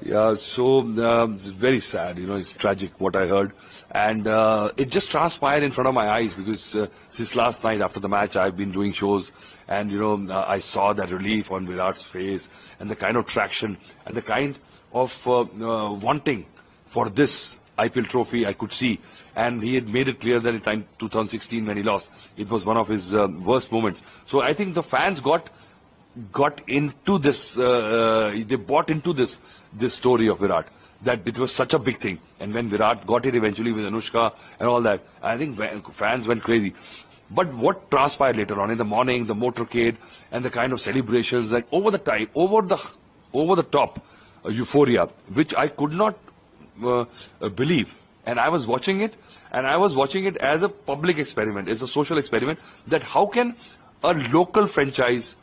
Yeah, so it's very sad, it's tragic what I heard. And it just transpired in front of my eyes because since last night after the match, I've been doing shows and, I saw that relief on Virat's face and the kind of traction and the kind of wanting for this IPL trophy I could see. And he had made it clear that in time 2016 when he lost, it was one of his worst moments. So I think the fans got into this, they bought into this story of Virat, that it was such a big thing. And when Virat got it eventually with Anushka and all that, I think fans went crazy. But what transpired later on in the morning, the motorcade and the kind of celebrations, like over the top euphoria, which I could not believe. And I was watching it, and I was watching it as a public experiment, as a social experiment, that how can a local franchise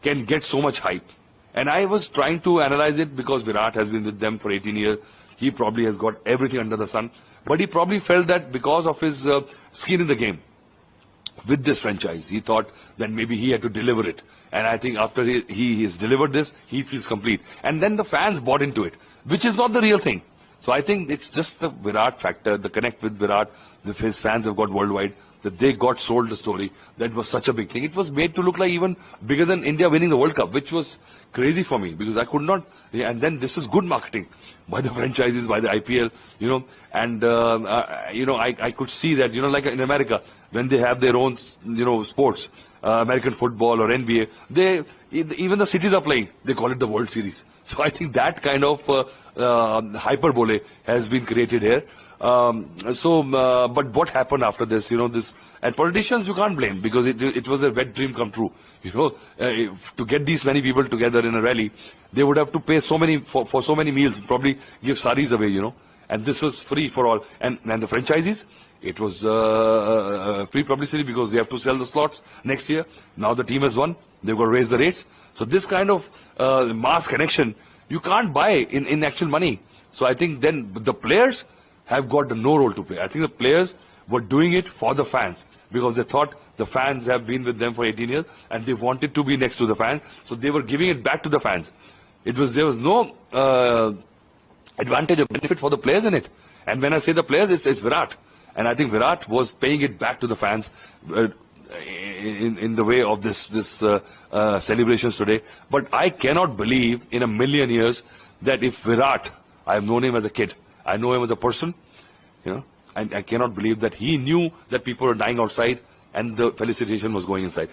can get so much hype. And I was trying to analyze it because Virat has been with them for 18 years. He probably has got everything under the sun. But he probably felt that because of his skin in the game with this franchise, he thought that maybe he had to deliver it. And I think after he has delivered this, he feels complete. And then the fans bought into it, which is not the real thing. So I think it's just the Virat factor, the connect with Virat, his fans have got worldwide, that they got sold the story. That was such a big thing. It was made to look like even bigger than India winning the World Cup, which was crazy for me because I could not. And then this is good marketing by the franchises, by the IPL, and I could see that, like in America, when they have their own, sports, American football or NBA, even the cities are playing. They call it the World Series. So I think that kind of hyperbole has been created here. But what happened after this, and politicians you can't blame because it was a wet dream come true. To get these many people together in a rally, they would have to pay so many for so many meals, probably give saris away, and this was free for all. And the franchises, it was free publicity because they have to sell the slots next year. Now the team has won, they've got to raise the rates. So this kind of mass connection, you can't buy in actual money. So I think then the players have got no role to play. I think the players were doing it for the fans because they thought the fans have been with them for 18 years and they wanted to be next to the fans. So they were giving it back to the fans. There was no advantage or benefit for the players in it. And when I say the players, it's Virat. And I think Virat was paying it back to the fans in the way of this celebrations today. But I cannot believe in a million years that if Virat, I have known him as a kid, I know him as a person, and I cannot believe that he knew that people were dying outside and the felicitation was going inside.